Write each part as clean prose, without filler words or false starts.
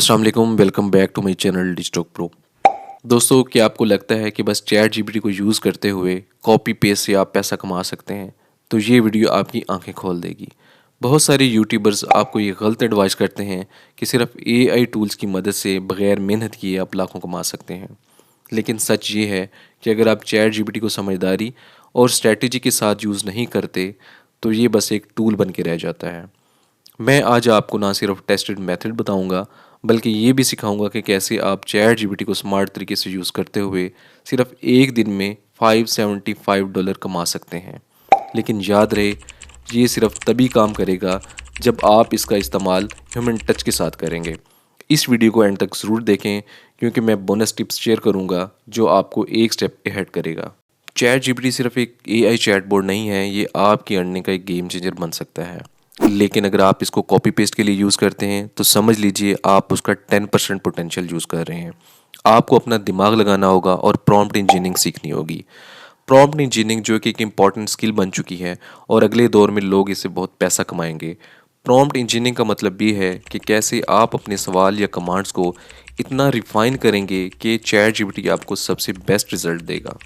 अस्सलाम वालेकुम, welcome back to my channel Digitalk Pro. दोस्तों, क्या आपको लगता है कि बस चैट जीपीटी को यूज़ करते हुए कॉपी पेस्ट से आप पैसा कमा सकते हैं? तो ये वीडियो आपकी आंखें खोल देगी। बहुत सारे यूट्यूबर्स आपको ये गलत एडवाइस करते हैं कि सिर्फ एआई टूल्स की मदद से बगैर मेहनत किए आप लाखों कमा सकते हैं। लेकिन सच ये है कि अगर आप चैट जीपीटी को समझदारी और स्ट्रैटेजी के साथ यूज़ नहीं करते, तो ये बस एक टूल बन के रह जाता है। मैं आज आपको ना सिर्फ टेस्टेड मेथड बताऊंगा, बल्कि ये भी सिखाऊंगा कि कैसे आप चैट जीपीटी को स्मार्ट तरीके से यूज़ करते हुए सिर्फ एक दिन में $575 कमा सकते हैं। लेकिन याद रहे, ये सिर्फ तभी काम करेगा जब आप इसका इस्तेमाल ह्यूमन टच के साथ करेंगे। इस वीडियो को एंड तक ज़रूर देखें, क्योंकि मैं बोनस टिप्स शेयर करूंगा जो आपको एक स्टेप अहेड करेगा। चैट जीपीटी सिर्फ एक एआई चैटबॉट नहीं है, ये आपकी अर्निंग का एक गेम चेंजर बन सकता है। लेकिन अगर आप इसको कॉपी पेस्ट के लिए यूज़ करते हैं, तो समझ लीजिए आप उसका 10% पोटेंशियल यूज़ कर रहे हैं। आपको अपना दिमाग लगाना होगा और प्रॉम्प्ट इंजीनियरिंग सीखनी होगी। प्रॉम्प्ट इंजीनियरिंग जो कि एक इम्पॉर्टेंट स्किल बन चुकी है और अगले दौर में लोग इससे बहुत पैसा कमाएंगे। प्रॉम्प्ट इंजीनियरिंग का मतलब ये है कि कैसे आप अपने सवाल या कमांड्स को इतना रिफाइन करेंगे कि चैट जीपीटी आपको सबसे बेस्ट रिजल्ट देगा।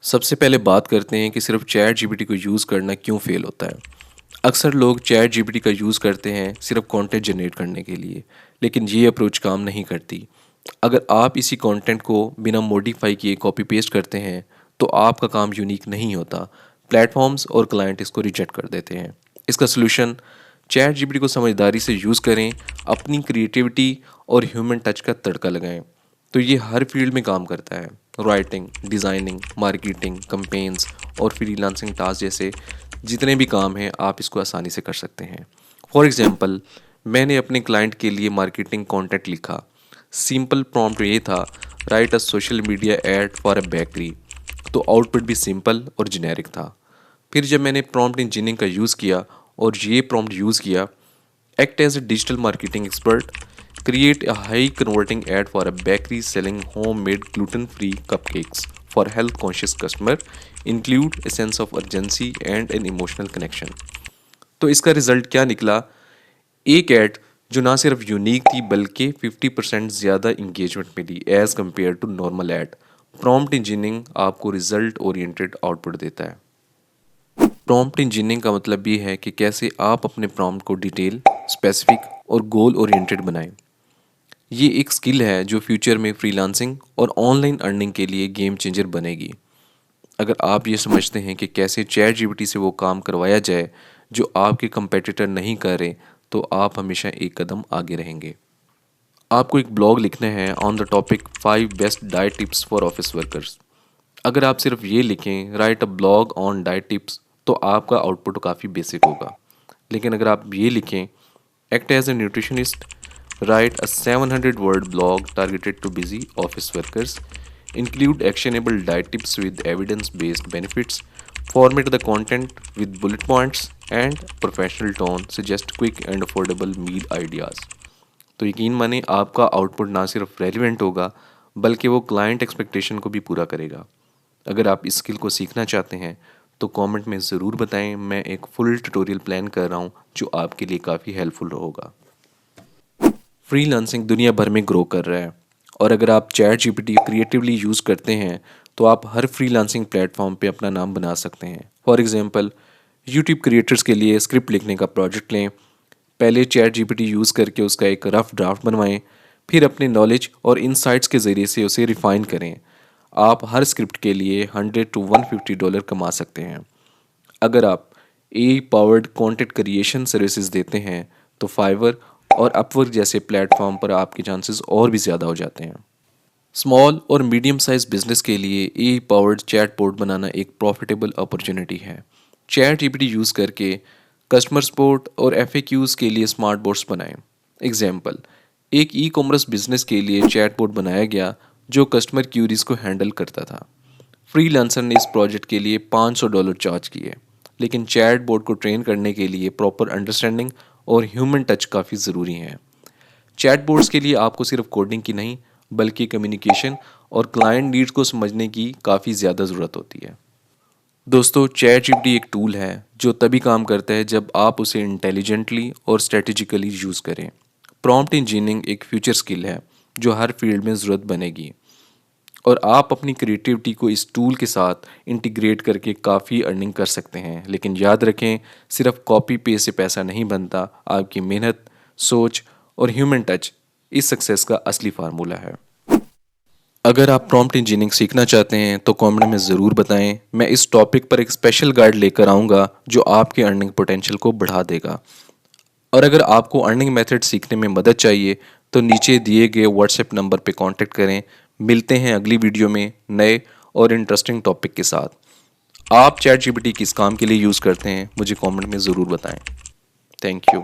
सबसे पहले बात करते हैं कि सिर्फ चैट जीपीटी को यूज़ करना क्यों फेल होता है। अक्सर लोग चैट जीपीटी का यूज़ करते हैं सिर्फ कंटेंट जनरेट करने के लिए, लेकिन ये अप्रोच काम नहीं करती। अगर आप इसी कंटेंट को बिना मॉडिफाई किए कॉपी पेस्ट करते हैं, तो आपका काम यूनिक नहीं होता। प्लेटफॉर्म्स और क्लाइंट इसको रिजेक्ट कर देते हैं। इसका सोल्यूशन, चैट जीपीटी को समझदारी से यूज़ करें, अपनी क्रिएटिविटी और ह्यूमन टच का तड़का लगाएं। तो ये हर फील्ड में काम करता है। राइटिंग, डिज़ाइनिंग, मार्केटिंग, कैंपेन्स और फ्रीलांसिंग टास्क जैसे जितने भी काम हैं, आप इसको आसानी से कर सकते हैं। फॉर एग्जांपल, मैंने अपने क्लाइंट के लिए मार्केटिंग कंटेंट लिखा। सिंपल प्रॉम्प्ट ये था, write a social media ad for a bakery. तो आउटपुट भी सिंपल और जेनेरिक था। फिर जब मैंने प्रॉम्प्ट इंजीनियरिंग का यूज़ किया और ये प्रॉम्प्ट यूज़ किया, act as a digital marketing expert, create a high converting ad for a bakery selling homemade gluten free cupcakes for health conscious customer, include a sense of urgency and an emotional connection। तो इसका result क्या निकला? एक add जो ना सिर्फ unique थी बल्कि 50% ज़्यादा इंगेजमेंट मिली as compare to normal ad. Prompt engineering आपको रिजल्ट ओरिएंटेड आउटपुट देता है। प्रॉम्प्ट इंजीनियरिंग का मतलब ये है कि कैसे आप अपने प्रॉम्प्ट को डिटेल, स्पेसिफिक और गोल ओरिएंटेड बनाएं। ये एक स्किल है जो फ्यूचर में फ्रीलांसिंग और ऑनलाइन अर्निंग के लिए गेम चेंजर बनेगी। अगर आप ये समझते हैं कि कैसे चैट जीपीटी से वो काम करवाया जाए जो आपके कंपेटिटर नहीं कर रहे, तो आप हमेशा एक कदम आगे रहेंगे। आपको एक ब्लॉग लिखना है on the topic 5 best diet tips for office workers. अगर आप सिर्फ ये लिखें, right a blog on diet tips, तो आपका आउटपुट काफ़ी बेसिक होगा। लेकिन अगर आप ये लिखें, act as a nutritionist, write a 700 word blog targeted to busy office workers, include actionable diet tips with evidence based benefits, format the content with bullet points and professional tone, suggest quick and affordable meal ideas. तो यकीन माने आपका output ना सिर्फ relevant होगा, बल्कि वो client expectation को भी पूरा करेगा। अगर आप इस स्किल को सीखना चाहते हैं, तो कमेंट में ज़रूर बताएं। मैं एक फुल ट्यूटोरियल प्लान कर रहा हूं जो आपके लिए काफ़ी हेल्पफुल होगा। फ्रीलांसिंग दुनिया भर में ग्रो कर रहा है, और अगर आप चैट जीपीटी क्रिएटिवली यूज़ करते हैं, तो आप हर फ्रीलांसिंग प्लेटफॉर्म पे अपना नाम बना सकते हैं। फॉर एग्जांपल, यूट्यूब क्रिएटर्स के लिए स्क्रिप्ट लिखने का प्रोजेक्ट लें। पहले चैट जीपीटी यूज़ करके उसका एक रफ ड्राफ्ट बनवाएं, फिर अपने नॉलेज और इनसाइट्स के ज़रिए से उसे रिफ़ाइन करें। आप हर स्क्रिप्ट के लिए $100 to $150 कमा सकते हैं। अगर आप ए पावर्ड कंटेंट क्रिएशन सर्विसेज देते हैं, तो फाइवर और अपवर्क जैसे प्लेटफॉर्म पर आपके चांसेस और भी ज़्यादा हो जाते हैं। स्मॉल और मीडियम साइज बिजनेस के लिए ए पावर्ड चैटबॉट बनाना एक प्रॉफिटेबल अपॉर्चुनिटी है। चैट जीपीटी यूज़ करके कस्टमर सपोर्ट और एफएक्यूज़ के लिए स्मार्ट बोर्ड्स बनाएं। एग्जाम्पल, एक ई कॉमर्स बिजनेस के लिए चैटबॉट बनाया गया जो कस्टमर क्यूरीज को हैंडल करता था। फ्रीलांसर ने इस प्रोजेक्ट के लिए $500 चार्ज किए। लेकिन चैटबॉट को ट्रेन करने के लिए प्रॉपर अंडरस्टैंडिंग और ह्यूमन टच काफ़ी ज़रूरी है। चैटबॉट्स के लिए आपको सिर्फ कोडिंग की नहीं, बल्कि कम्युनिकेशन और क्लाइंट नीड्स को समझने की काफ़ी ज़्यादा ज़रूरत होती है। दोस्तों, चैट जीपीटी एक टूल है जो तभी काम करता है जब आप उसे इंटेलिजेंटली और स्ट्रेटेजिकली यूज़ करें। प्रॉम्प्ट इंजीनियरिंग एक फ्यूचर स्किल है जो हर फील्ड में ज़रूरत बनेगी, और आप अपनी क्रिएटिविटी को इस टूल के साथ इंटीग्रेट करके काफ़ी अर्निंग कर सकते हैं। लेकिन याद रखें, सिर्फ कॉपी पेस्ट से पैसा नहीं बनता। आपकी मेहनत, सोच और ह्यूमन टच इस सक्सेस का असली फार्मूला है। अगर आप प्रॉम्प्ट इंजीनियरिंग सीखना चाहते हैं तो कमेंट में ज़रूर बताएं। मैं इस टॉपिक पर एक स्पेशल गाइड लेकर आऊँगा जो आपके अर्निंग पोटेंशियल को बढ़ा देगा। और अगर आपको अर्निंग मेथड सीखने में मदद चाहिए तो नीचे दिए गए व्हाट्सएप नंबर पे कांटेक्ट करें। मिलते हैं अगली वीडियो में नए और इंटरेस्टिंग टॉपिक के साथ। आप चैट जीपीटी किस काम के लिए यूज़ करते हैं मुझे कमेंट में ज़रूर बताएं। Thank you.